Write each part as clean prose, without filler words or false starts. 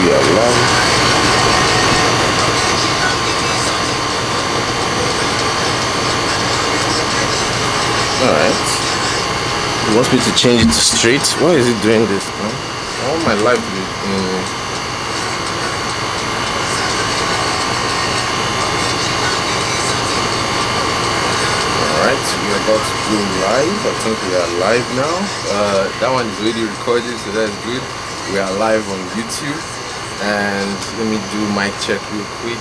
we are live. Alright. It wants me to change it to straight. Why is it doing this, man? I want my life to be Alright, we're about to go live. I think we are live now. That one is already recorded, so that's good. We are live on YouTube. And let me do mic check real quick.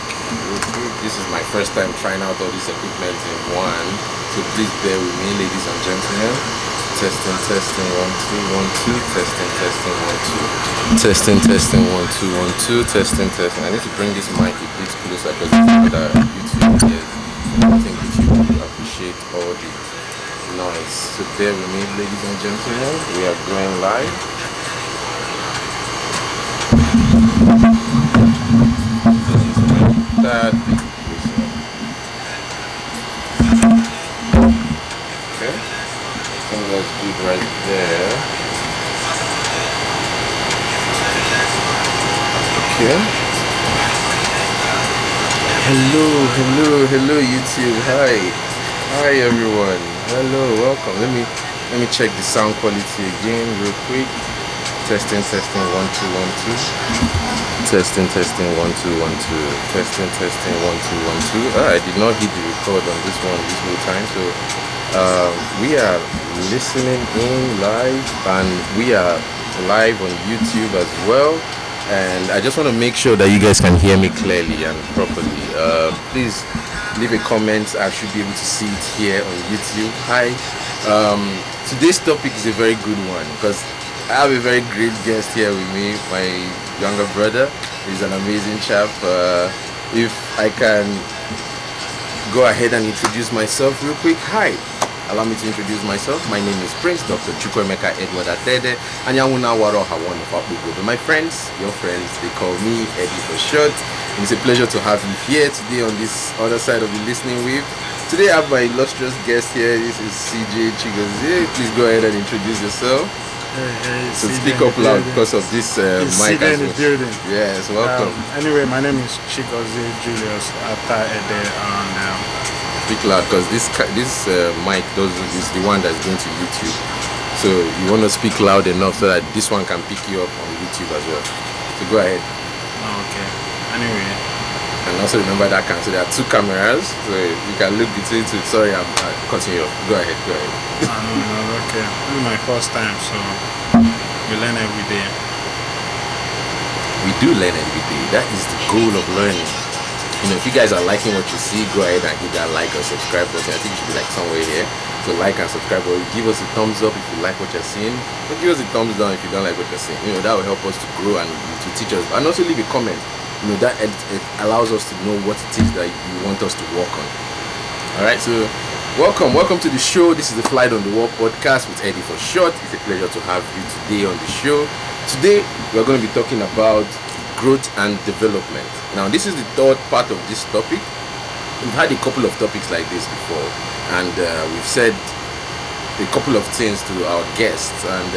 This is my first time trying out all this equipment in one, so please bear with me, ladies and gentlemen. Testing 1 2 1 2. Testing 1 2 1 2. Testing. I need to bring this mic a bit closer because it's other YouTube ears. I think YouTube will appreciate all the noise. So bear with me, ladies and gentlemen. We are going live. That okay, I think that's good right there. Okay. Hello YouTube. Hi everyone. Hello, welcome. Let me check the sound quality again real quick. Testing 1 2 1 2. Testing 1 2 1 2. Testing 1 2 1 2. I did not hit the record on this one this whole time, so we are listening in live, and we are live on YouTube as well. And I just want to make sure that you guys can hear me clearly and properly. Please leave a comment. I should be able to see it here on YouTube. Hi. Today's topic is a very good one because I have a very great guest here with me, my younger brother. He's an amazing chap. If I can go ahead and introduce myself real quick. Hi, allow me to introduce myself. My name is Prince Dr. Chukwemeka Edward Atede. But my friends, your friends, they call me Eddy4ShoT's. It's a pleasure to have you here today on this other side of the listening wave. Today I have my illustrious guest here. This is CJ Chigozie. Please go ahead and introduce yourself. Hey, so speak up loud because of this mic as well. Building. Yes, welcome. Anyway, my name is Chigozie Julius after Eddy, and speak loud because this mic is the one that's going to YouTube. So you want to speak loud enough so that this one can pick you up on YouTube as well. So go ahead. Okay. Anyway. And also remember that so there are 2 cameras, so you can look between 2. Sorry, I'm cutting you off. Go ahead. No, okay. This is my first time, so we learn every day. We do learn every day. That is the goal of learning. You know, if you guys are liking what you see, go ahead and hit that like or subscribe button. I think it should be like somewhere here. So like and subscribe, or give us a thumbs up if you like what you're seeing. Or give us a thumbs down if you don't like what you're seeing. You know, that will help us to grow and to teach us. And also leave a comment. You know, that it allows us to know what it is that you want us to work on. Alright, so welcome to the show. This is the FlyEd on the Wall podcast with Eddy4ShoT's. It's a pleasure to have you today on the show. Today we're going to be talking about growth and development. Now this is the third part of this topic. We've had a couple of topics like this before, and we've said a couple of things to our guests, and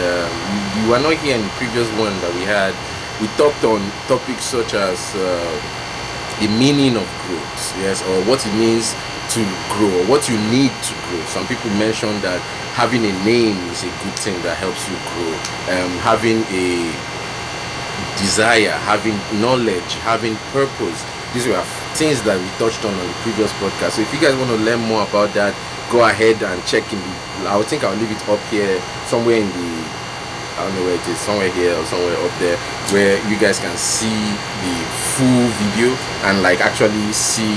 you were not here in the previous one that we had. We talked on topics such as the meaning of growth, yes, or what it means to grow, or what you need to grow. Some people mentioned that having a name is a good thing that helps you grow. Having a desire, having knowledge, having purpose. These were things that we touched on the previous podcast. So if you guys want to learn more about that, go ahead and check in the, I think I'll leave it up here somewhere in the, I don't know where it is, somewhere here or somewhere up there, where you guys can see the full video and like actually see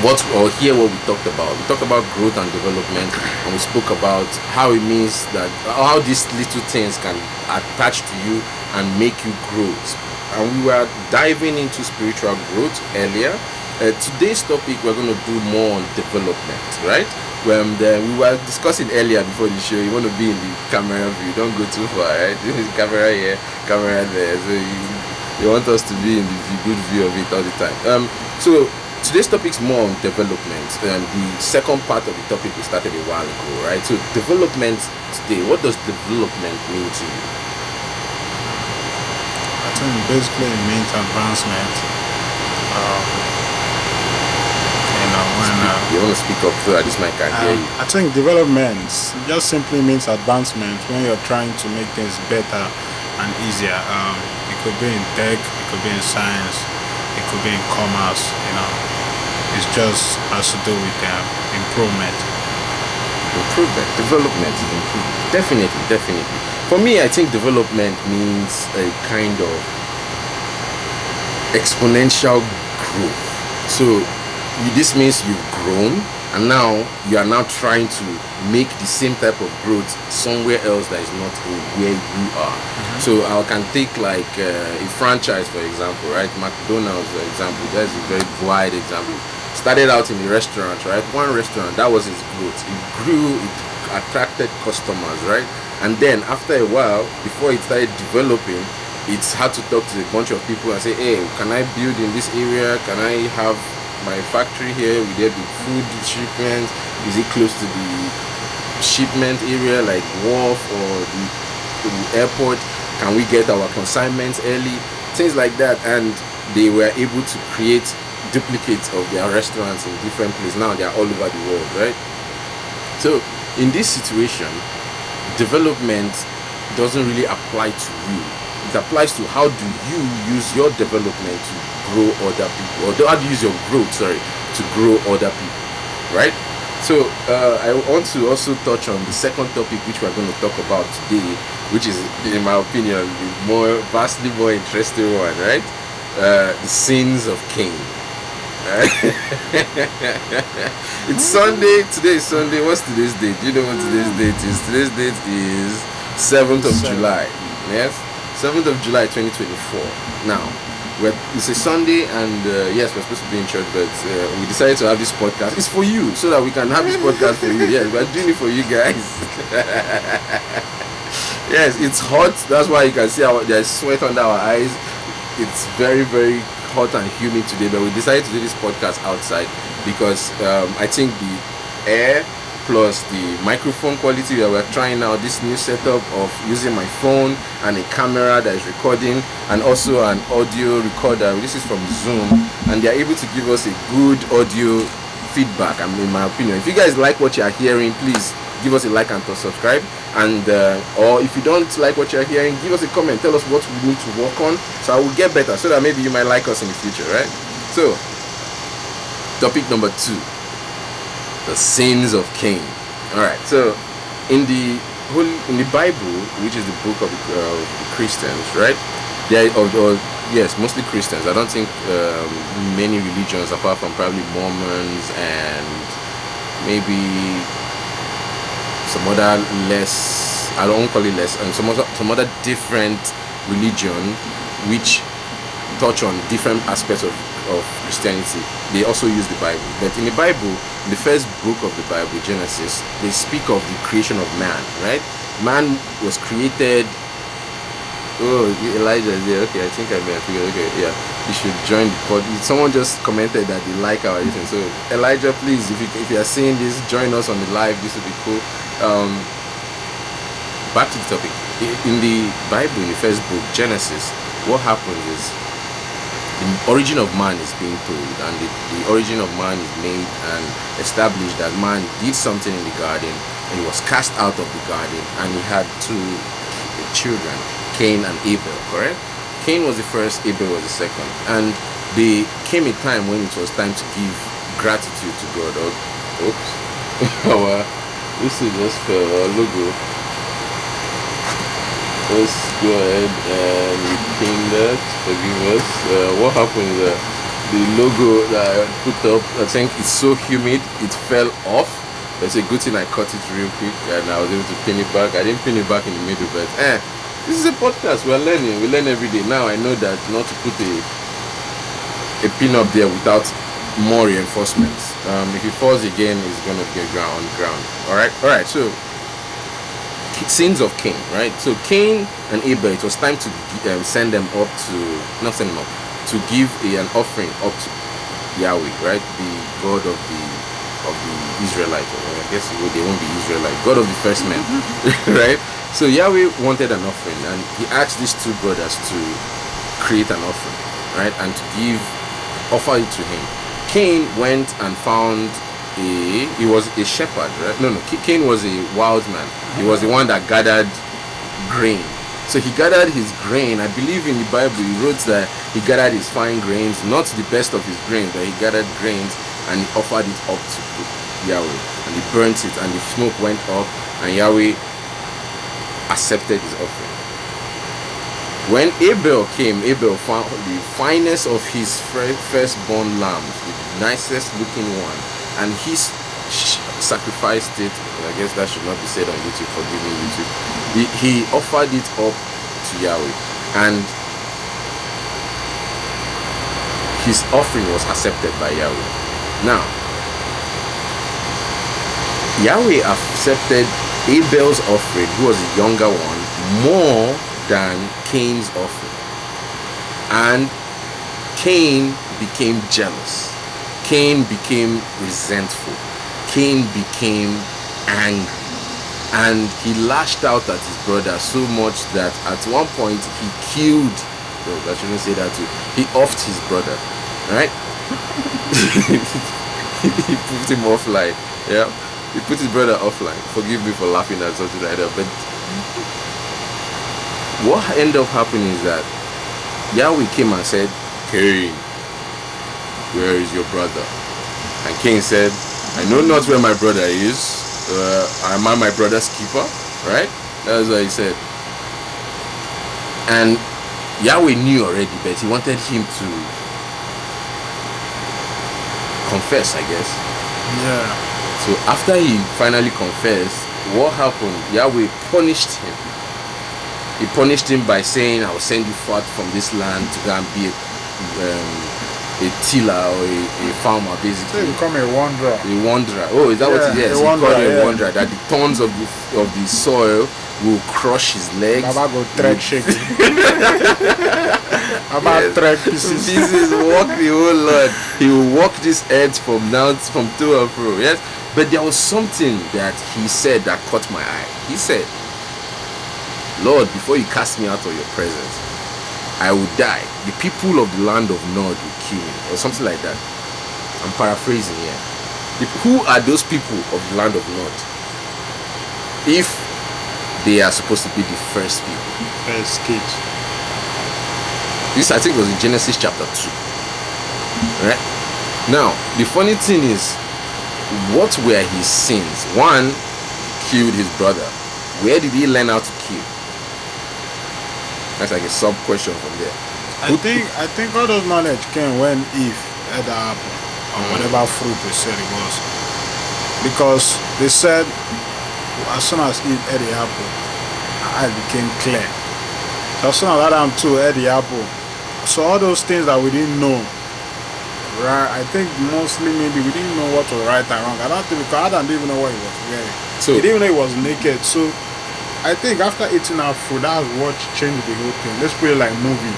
what or hear what we talked about. We talked about growth and development, and we spoke about how it means that how these little things can attach to you and make you grow. And we were diving into spiritual growth earlier. Today's topic we're going to do more on development, right? When we were discussing earlier before the show, you want to be in the camera view, don't go too far, right? This is camera here, camera there, so you want us to be in the good view of it all the time. So today's topic is more on development, and the second part of the topic we started a while ago, right? So development today, what does development mean to you? think basically it means advancement. You want to speak up so that this mic can hear you. I think development just simply means advancement when you're trying to make things better and easier. It could be in tech, it could be in science, it could be in commerce. It's just has to do with improvement. Development is improvement. Definitely. For me, I think development means a kind of exponential growth. So this means you've grown, and now you are now trying to make the same type of growth somewhere else that is not where you are. So I can take like a franchise, for example, right? McDonald's, for example. That's a very wide example. Started out in a restaurant, right? One restaurant, that was its growth. It grew, it attracted customers, right? And then after a while, before it started developing, it had to talk to a bunch of people and say, hey, can I build in this area? Can I have my factory here? Will there be food shipment? Is it close to the shipment area like wharf or the airport? Can we get our consignments early? Things like that. And they were able to create duplicates of their restaurants in different places. Now they are all over the world, right? So in this situation, development doesn't really apply to you. It applies to how do you use your development to grow other people, or how do you use your growth, to grow other people, right? So I want to also touch on the second topic which we're going to talk about today, which is, in my opinion, the vastly more interesting one, right? The sins of Cain. It's Sunday. Today is Sunday. What's today's date? Do you know what today's date is? Today's date is 7th of July. Yes, 7th of July 2024. Now, it's a Sunday, and yes, we're supposed to be in church, but we decided to have this podcast. It's for you, so that we can have this podcast for you. Yes, we're doing it for you guys. Yes, it's hot. That's why you can see there's sweat under our eyes. It's very, very hot and humid today, but we decided to do this podcast outside because I think the air plus the microphone quality that we're trying now, this new setup of using my phone and a camera that is recording, and also an audio recorder. This is from Zoom, and they're able to give us a good audio feedback. I mean, in my opinion, if you guys like what you're hearing, please give us a like and subscribe. And or if you don't like what you're hearing, give us a comment. Tell us what we need to work on, so I will get better, so that maybe you might like us in the future, right? So, topic number 2. The sins of Cain. All right. So, in the Bible, which is the book of the Christians, right? Yes, mostly Christians. I don't think many religions, apart from probably Mormons and maybe some other less, I don't call it less, and some other different religion which touch on different aspects of Christianity. They also use the Bible. But in the Bible, in the first book of the Bible, Genesis, they speak of the creation of man, right? Man was created. Oh, Elijah is there. Okay, I think I may have figured. Okay, yeah, you should join the pod. Someone just commented that they like our listen. So Elijah, please, if you are seeing this, join us on the live. This would be cool. Back to the topic. In the Bible, in the first book, Genesis, what happens is the origin of man is being told, and the origin of man is made and established that man did something in the garden, and he was cast out of the garden, and he had 2 children, Cain and Abel, correct? Cain was the first, Abel was the second, and there came a time when it was time to give gratitude to God. Oops. This is just for our logo. Let's go ahead and pin that. Forgive us. What happened is the logo that I put up, I think it's so humid it fell off. It's a good thing I cut it real quick and I was able to pin it back. I didn't pin it back in the middle, but this is a podcast. We're learning. We learn every day. Now I know that not to put a pin up there without more reinforcements. If it falls again, it's gonna be ground. Alright, so sins of Cain, right? So Cain and Abel, it was time to send them up to, not send them up, to give an offering up to Yahweh, right? The God of the Israelites. I guess they won't be Israelite. God of the first men, right? So Yahweh wanted an offering, and he asked these 2 brothers to create an offering, right, and to offer it to him. Cain went and found he was a shepherd, right? No, Cain was a wild man. He was the one that gathered grain. So he gathered his grain. I believe in the Bible he wrote that he gathered his fine grains, not the best of his grain, but he gathered grains and he offered it up to Yahweh, and he burnt it, and the smoke went up, and Yahweh accepted his offering. When Abel came, Abel found the finest of his firstborn lambs, the nicest looking one, and he sacrificed it. I guess that should not be said on YouTube, forgive me YouTube. He offered it up to Yahweh, and his offering was accepted by Yahweh. Now, Yahweh accepted Abel's offering, who was the younger one, more than Cain's offering. And Cain became jealous. Cain became resentful. Cain became angry. And he lashed out at his brother so much that at one point he killed, I shouldn't say that too, he offed his brother, right? He put him offline, yeah? He put his brother offline. Forgive me for laughing at something like that, but what ended up happening is that Yahweh came and said, Cain, where is your brother? And Cain said, I know not where my brother is. Am I my brother's keeper? Right? That's what he said. And Yahweh knew already, but he wanted him to confess, I guess. Yeah. So after he finally confessed, what happened? Yahweh punished him. He punished him by saying, I will send you forth from this land to go and be a tiller or a farmer, basically. So you become a wanderer. A wanderer. Oh, is that what it is? He called it a wanderer. That the thorns of the soil will crush his legs. Baba go trek shaking. Baba trek pieces. Pieces walk the whole lot. He will walk these earth from to and fro. Yes. But there was something that he said that caught my eye. He said, Lord, before you cast me out of your presence, I will die. The people of the land of Nod will kill me, or something like that. I'm paraphrasing here. Who are those people of the land of Nod? If they are supposed to be the first people. First kids. This, I think, was in Genesis chapter 2. Right? Now, the funny thing is, what were his sins? One, he killed his brother. Where did he learn how to kill? That's like a sub question from there. I think all those knowledge came when Eve had the apple, or whatever fruit they said it was. Because they said as soon as Eve ate the apple, her eyes became clear. So as soon as Adam too ate the apple, so all those things that we didn't know, right? I think mostly maybe we didn't know what was right and wrong. I don't think, because Adam didn't even know what he was wearing. So he didn't even know he was naked. So I think after eating our food, that's what changed the whole thing. Let's put it like movie.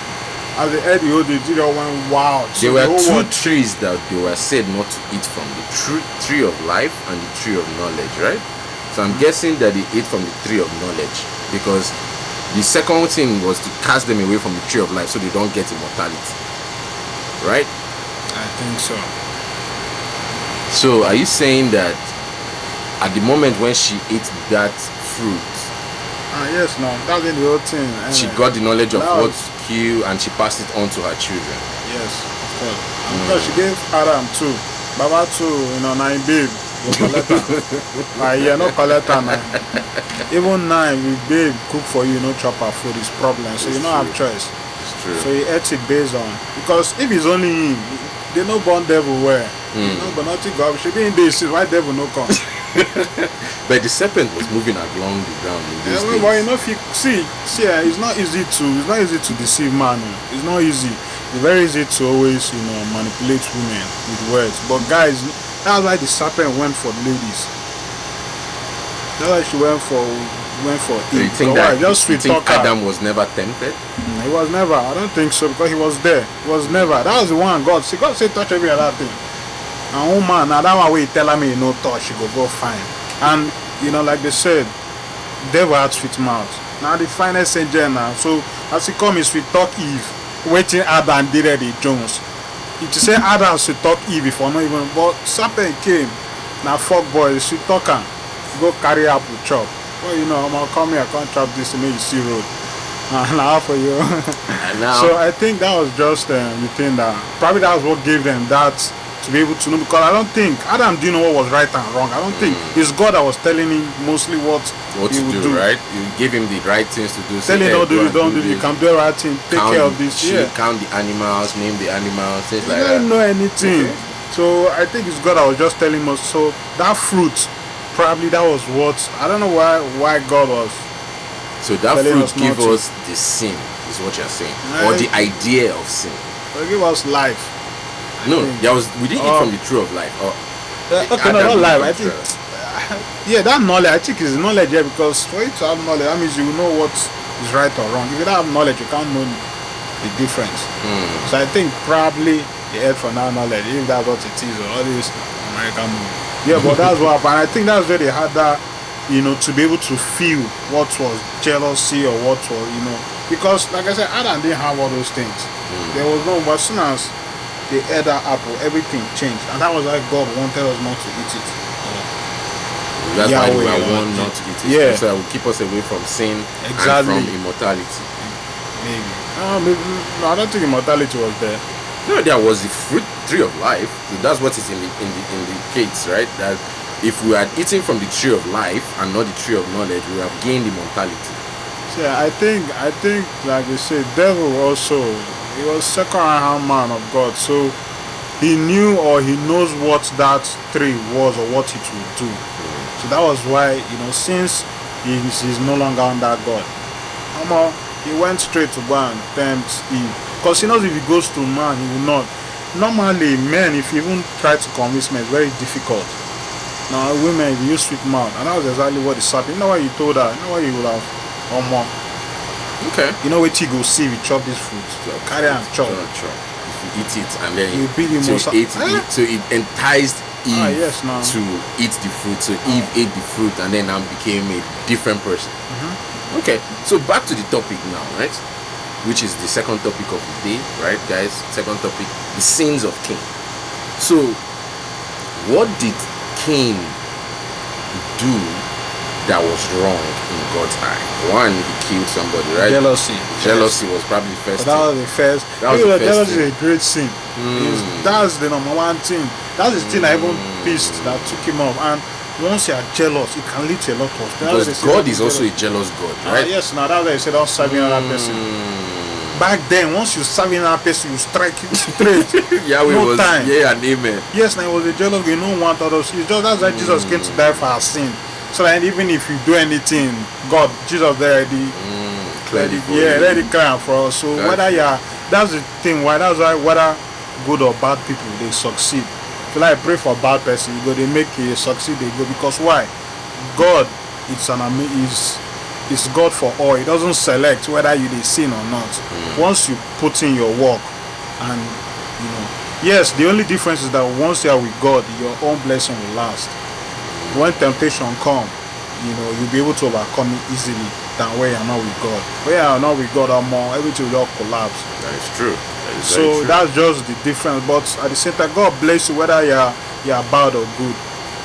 As they ate the whole thing, they went wild. So there were two trees that they were said not to eat from, the tree of life and the tree of knowledge, right? So I'm guessing that they ate from the tree of knowledge, because the second thing was to cast them away from the tree of life so they don't get immortality, right? I think so. So are you saying that at the moment when she ate that fruit, yes, no, that's in the whole thing. she got the knowledge of what to kill, and she passed it on to her children? Yes, of course. And because she gave Adam too, Baba too, nine babe, go collect her. Yeah, no collect her now. Even now, if babe cook for you, no chop her food, is problem. So you don't have choice. It's true. So he ate it based on, because if it's only him, they no born devil where. But nothing God. She be in this, why devil no come? But the serpent was moving along the ground in those days. But see, it's not easy to deceive man. It's not easy. It's very easy to always, manipulate women with words. But guys, that's why the serpent went for ladies. That's why she went for So you think that Adam was never tempted? He was never. I don't think so, because he was there. He was never. That was the one God said touch every other thing. And woman, now that one way tell me no touch, she go fine. And like they said, devil had sweet mouth. Now the finest angel now. So as he come, he sweet talk Eve. waiting Adam did Eddie Jones. If you say Adam should talk Eve before not even, but serpent came. Now fuck boys should talk am. Go carry apple chop. Well, you know, I'm gonna come here, I can't chop this to make you see road. Now for you. And now, So I think that was just the thing that probably that was what gave them that to be able to know, because I don't think Adam didn't know what was right and wrong. I don't think it's God that was telling him mostly what to he would do, right? You give him the right things to do. Tell him don't do it, don't do it. You can do the right thing. Take care of this. Sheep, count the animals, name the animals, things like I that. don't know anything. Okay. So I think it's God that was just telling us. So that fruit, probably that was what I don't know why God was. So that telling fruit us give not to. us the sin, is what you're saying, or the idea of sin. It give us life. No, we didn't eat from the tree of life. Or Okay, no, not life. I think. Yeah, that knowledge. I think is knowledge. Yeah, because for you to have knowledge, that means you will know what is right or wrong. If you don't have knowledge, you can't know the difference. So I think probably they ate from that knowledge, if that's what it is, or all this American movie. Yeah, but that's what happened. I think that's where they had that, you know, to be able to feel what was jealousy or what was, you know, because like I said, Adam didn't have all those things. There was no, but as soon as they ate that apple, everything changed, and that was why God wanted us not to eat it. That's why we Yahweh are warned not to eat it. Yeah. So that will keep us away from sin Exactly. and from immortality. Maybe. No, I don't think immortality was there. No, there was the fruit tree of life. So that's what is indicates, right? That if we had eaten from the tree of life and not the tree of knowledge, we would have gained immortality. So I think like we said, devil also, he was second-hand man of God, so he knew or he knows what that tree was or what it would do. So that was why, you know, since he's no longer under God, he went straight to go and tempt Eve, because he knows if he goes to man, he will not. Normally, men, if you even try to convince men, it's very difficult. Now, women, if you use sweet mouth, and that was exactly what the serpent. You know what you told her? You know what you would have, Okay. you know what you go see if you chop this fruit. So carry and chop. If you eat it and then You beat him so it enticed Eve yes, now. to eat the fruit. So Eve ate the fruit and then now became a different person. Okay, so back to the topic now, right? Which is the second topic of the day, right, guys? Second topic, the sins of Cain. So, what did Cain do that was wrong in God's eye? One, he killed somebody, right? Jealousy was probably the first. But that was the first. Jealousy is a great sin. That's the number one thing. That's the thing that even pissed that took him off. And once you are jealous, it can lead to a lot of things. Because God is also a jealous God, right? Yes, now that's why he said don't serve another person. Back then, once you serve another person, you strike him straight. Yahweh no was time. Yeah, and amen. Yes, now he was a jealous God. No one thought of it. That's why Jesus came to die for our sin. So that even if you do anything, God, Jesus there already, ready crying for us. So whether that's the thing. That's why whether good or bad people, they succeed. If I pray for a bad person, you go, they make it succeed, they go, because why? God, it's God for all. It doesn't select whether you they sin or not. Once you put in your work, and you know, yes, the only difference is that once you are with God, your own blessing will last. When temptation come, you know, you'll be able to overcome it easily than where you're not with God. Where you're not with God or more, everything will all collapse. That is true. So that's just the difference. But at the same time, God bless you whether you're bad or good,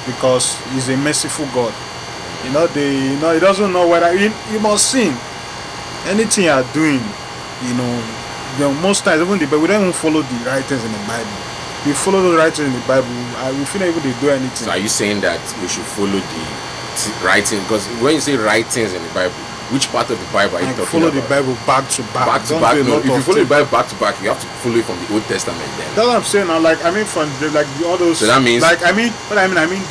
because He's a merciful God. You know, He doesn't know whether you must sin. Anything you are doing, you know, most times even we don't even follow the right things in the Bible. We follow the right things in the Bible, we feel able to do anything. So are you saying that we should follow the right things? Because when you say right things in the Bible, which part of the Bible are you talking follow about? The Bible back to back. Back to back. No, if you follow the Bible back to back, you have to follow it from the Old Testament then. That's what I'm saying now. Like, I mean, from all those. So that means. Like, I mean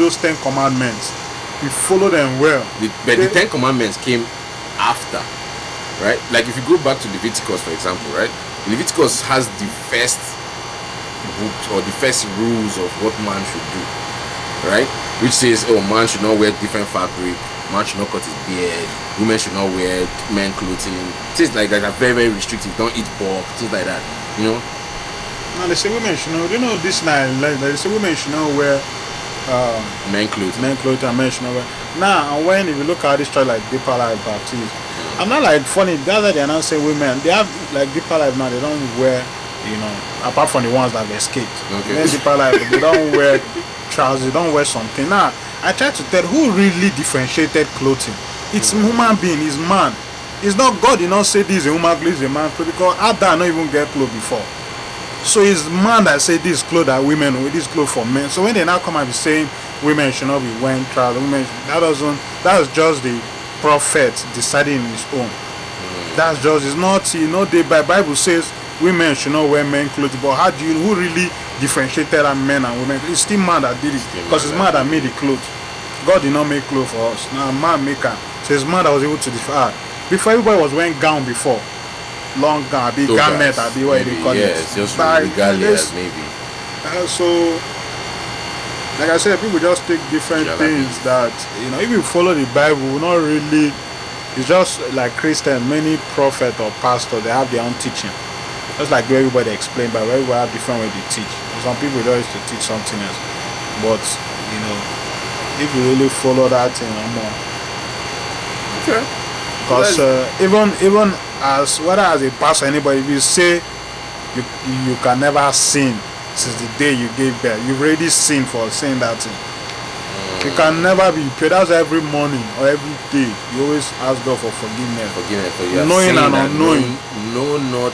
those 10 commandments. We follow them well. But the 10 commandments came after, right? Like, if you go back to Leviticus, for example, right? Leviticus has the first book or the first rules of what man should do, right? Which says, oh, man should not wear different fabric. Man should not cut his beard. Women should not wear men clothing. Things like that are very, very restrictive. Don't eat pork. Things like that. You know. Now they say women should not. You know this now. Like they say women should not wear men clothing. Men clothing and men should not wear. Now, and when if you look at this trial like Deeper Life Baptist, I'm not like funny. That's why they're not saying women. They have like deeper life now. They don't wear, apart from the ones that have escaped. Okay. Men deeper life, they don't wear trousers. They don't wear something. Now, I try to tell who really differentiated clothing. It's human being. It's man. It's not God. You not say this is a woman clothes, a man clothes, because Adam not even get clothes before. So it's man that say this clothes are women or this clothes for men. So when they now come and be saying women should not be wearing trousers, that's just the prophet deciding in his own. That's just, it's not, the Bible says women should not wear men clothes, but who really differentiated that men and women? It's still man that did it, because it's man that made the clothes. God did not make clothes for us. Now man maker. So it's man that was able to differ. Before, everybody was wearing gown before. Long gown, big garment, what they call it. Yes, just regardless, maybe. So, like I said, people just take different things that, if you follow the Bible, not really, it's just like Christians, many prophet or pastor, they have their own teaching. Just like everybody explain, but everybody have different way they teach. Some people don't used to teach something else. But, if you really follow that thing, okay. Because even as whether as a pastor, anybody, if you say you can never sin since the day you gave birth, you've already sinned for saying that thing. You can never be pure. That's every morning or every day. You always ask God for forgiveness. Forgiveness for you. Knowing and unknowing. Know not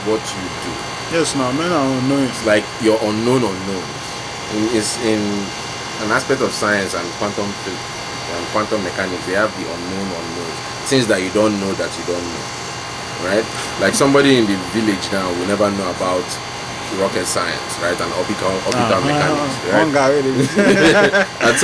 what you do. Yes, now men are unknowing. It's like your unknown unknowns. It's in an aspect of science and quantum mechanics. They have the unknown unknowns. Things that you don't know that you don't know, right? Like somebody in the village now will never know about rocket science, right? And orbital mechanics, right? And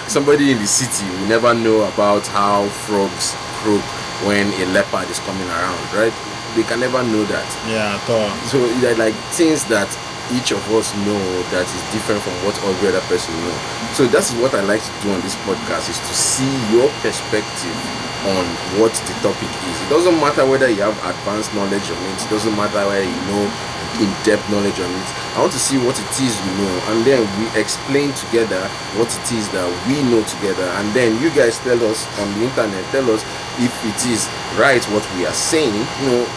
somebody in the city will never know about how frogs croak when a leopard is coming around, right? They can never know that. Yeah, at all. So they're like things that each of us know that is different from what every other person know. So that's what I like to do on this podcast, is to see your perspective on what the topic is. It doesn't matter whether you have advanced knowledge on it. It doesn't matter whether you know in-depth knowledge on it. I want to see what it is you know, and then we explain together what it is that we know together, and then you guys tell us on the internet, tell us if it is right what we are saying,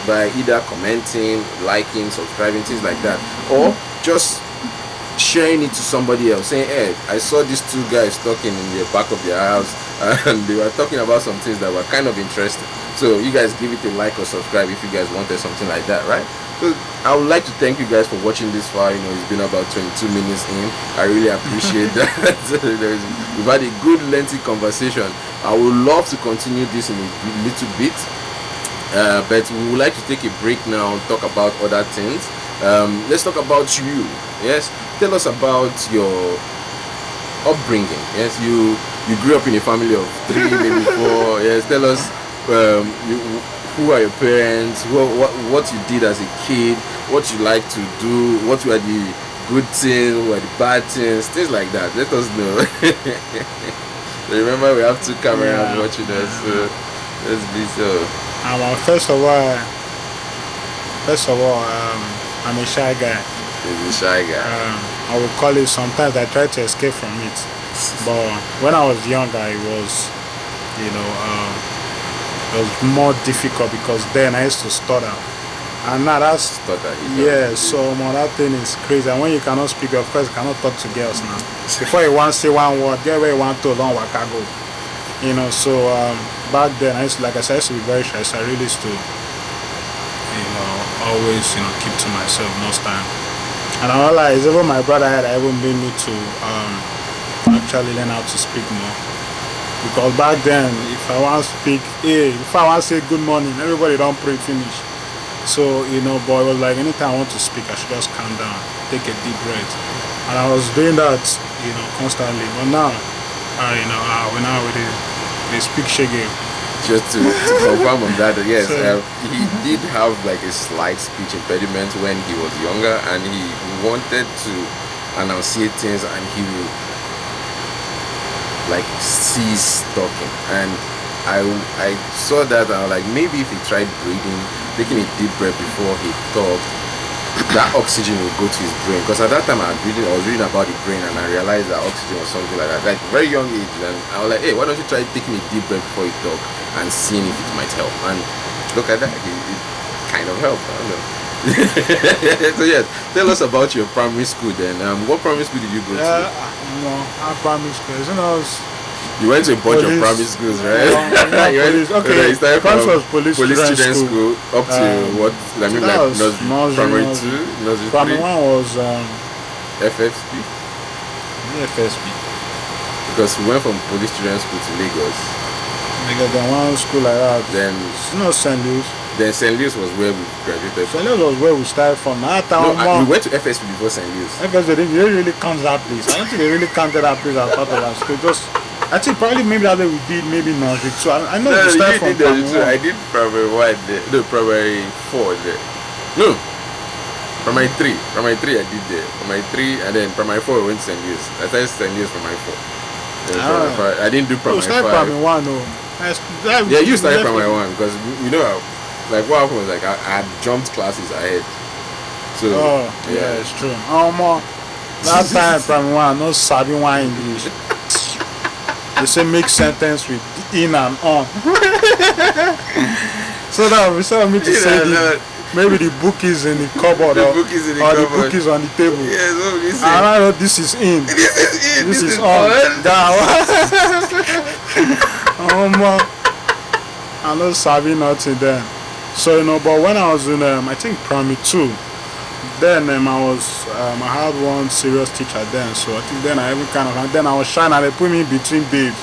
by either commenting, liking, subscribing, things like that, or just sharing it to somebody else, saying, hey, I saw these two guys talking in the back of their house and they were talking about some things that were kind of interesting. So you guys give it a like or subscribe if you guys wanted something like that, right? So I would like to thank you guys for watching this far. It's been about 22 minutes in. I really appreciate that. We've had a good lengthy conversation. I would love to continue this in a little bit, but we would like to take a break now and talk about other things. Let's talk about you. Yes, tell us about your upbringing. Yes, you grew up in a family of 3, maybe 4. Yes, tell us who are your parents, what you did as a kid, what you like to do, what were the good things, what were the bad things, things like that. Let us know. Remember, we have 2 cameras watching us, so let's be so. First of all, I'm a shy guy. He's a shy guy. I would call it, sometimes I try to escape from it. But when I was younger, it was, it was more difficult, because then I used to stutter. And now that's, so that thing is crazy. And when you cannot speak, of course, you cannot talk to girls now. Before you want to say one word, get where you want to, don't walk go. So back then, I used to be very shy, so I really used to, always, keep to myself most time. And I realized even my brother had even made me to actually learn how to speak more. Because back then, if I want to speak, if I want to say good morning, everybody don't pray finish. So, boy, it was like anytime I want to speak, I should just calm down, take a deep breath. And I was doing that, constantly. But now, we now we speak shaggy. Just to confirm on that, yes, he did have like a slight speech impediment when he was younger, and he wanted to enunciate things, and he would like cease talking. And I saw that, and I was like, maybe if he tried breathing, taking a deep breath before he talked, that oxygen will go to his brain. Because at that time I was reading about the brain, and I realized that oxygen was something like that. Like very young age, and I was like, hey, why don't you try taking a deep breath before you talk and seeing if it might help? And look at that, it kind of helped. I don't know. So yeah, tell us about your primary school then. What primary school did you go to? Our primary school, you went to a bunch of primary schools, right? Okay, you started first from was police student school up to what? I mean, like primary 2, nursery 3. Primary 1 was FSP. FSP. Because we went from police student school to Lagos. Then one school like that. Then St. Louis. Then St. Louis was where we graduated. St. Louis was where we started from. We went to FSP before St. Louis. FSP, they didn't really count that place. I don't think they really counted that place as part of our school. I think probably maybe that way we did maybe nursery 2. I know we started from primary 1. I did primary 1 there. No, primary 4 there. No, primary 3. Primary 3 I did there. Primary 3 and then primary 4 we went to St. Louis. I started St. Louis primary 4. I didn't do primary 5. Started primary 1 no. Yeah, you started primary 1 because you know how, like what happened was like I had jumped classes ahead. So yeah, it's true. That time primary 1 no sabi one English. They say make sentence with in and on. So that instead of me to say maybe the book is in the cupboard or the book is on the table. Yes, and I know this is in. This is on. I know sabi nothing then. So but when I was in I think primary 2, then I had one serious teacher then, so I think then I was shy and they put me in between babes.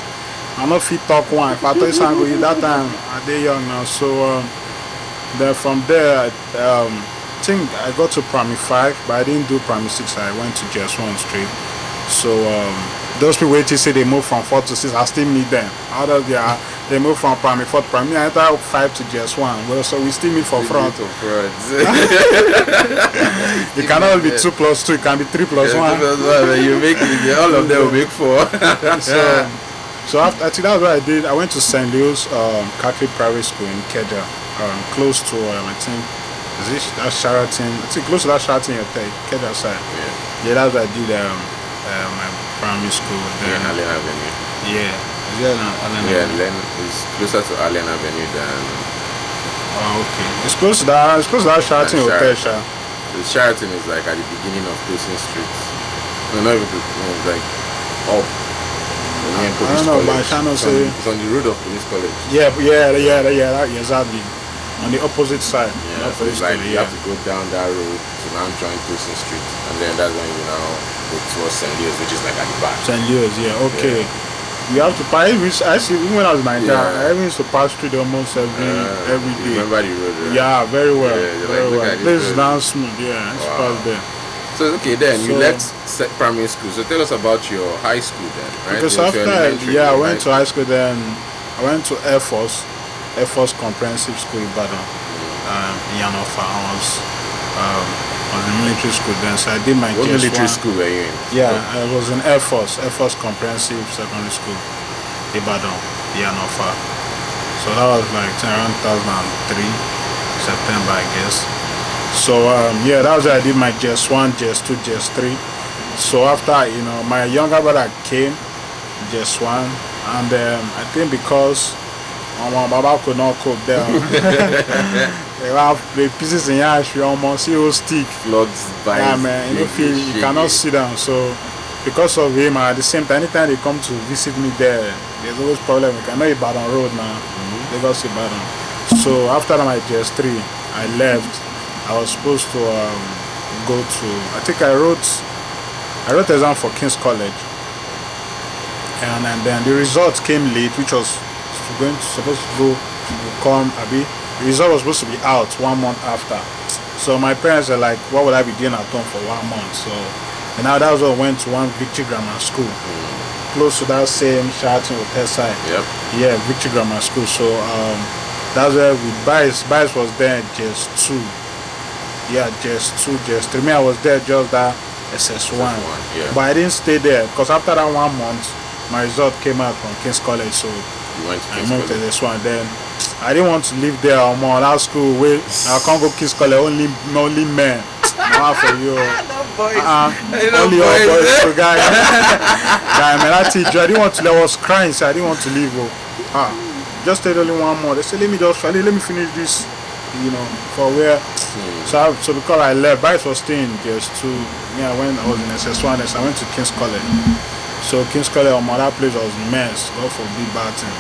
I no fit talk one. If I tell you something that time I dey young now, so then from there I think I got to primary 5, but I didn't do primary 6. I went to JS1 straight. So those people wait to say they moved from 4 to 6, I still meet them. They moved from primary 4 to primary. I entered 5 to JS1. Well, so we still meet for front. It cannot be 2 plus 2. It can be 3 plus 1. You make it, all of them will make 4. So after, I think that's what I did. I went to St. Louis Catholic Private School in Keja, close to I think that's Sheraton. I think close to that Sheraton Keja side. Yeah, that's what I did. My primary school there. In Allen Avenue. Yeah. It's closer to Allen Avenue than. Oh, okay. It's close to that Sheraton Hotel. The Sheraton is like at the beginning of Tosin Street. No, not even it's like up. I don't know, but I cannot say. It's on the road of Police College. Yeah, exactly. On the opposite side. Yeah, so it's like you have to go down that road to now join Tosin Street, and then that's when you now go towards St. Louis, which is like at the back. St. Louis, yeah, okay. You have to pass. I see. Even when I was in Nigeria, I even used to pass through the almost every day. Remember the road? Right? Yeah, very well. Very well. This is down smooth. Yeah, it's past there. So okay, then you left primary school. So tell us about your high school then, right? Because after I went to high school, then I went to Air Force Comprehensive School in Ibadan, in Yanofa. I was in military school then, so I did my What military school were you in? Yeah, I was in Air Force Comprehensive Secondary School, Ibadan, Yanofa. So that was like around 2003, September, I guess. So that was where I did my JS1, JS2, JS3. So after my younger brother came, JS1, and I think because my Baba could not cope there. They have the pieces in ash, we almost see all stick. Floods by man, you cannot sit down. So because of him, at the same time, anytime they come to visit me there, there's always problem. I know Ibadan Road now, Lagos Ibadan. So after my JS3, I left. I was supposed to go to. I think I wrote exam for King's College, and then the results came late, which was supposed to come. The result was supposed to be out 1 month after. So my parents are like, "What would I be doing at home for 1 month?" So, and now that was when I went to one Victory Grammar School, close to that same Sheraton Hotel side. Yep. Yeah, Victory Grammar School. So that's where Bias was there just 2. Yeah, JS2, JS3. Me, I was there just that SS1. Yeah. But I didn't stay there because after that 1 month, my result came out from King's College. So you went to I moved to SS1. Then I didn't want to live there or more. That school where I can't go King's College, only men. Not for you. No boys. Only your boys, so guy. Guy, man, I teach you. I didn't want to. I was crying, so I didn't want to leave. Just stayed only 1 more. They said, let me finish this. You know, for where. So because I left, Bryce was staying just to. Yeah, when I was in SS1, I went to King's College. So King's College, my other place was mess. God forbid bad thing.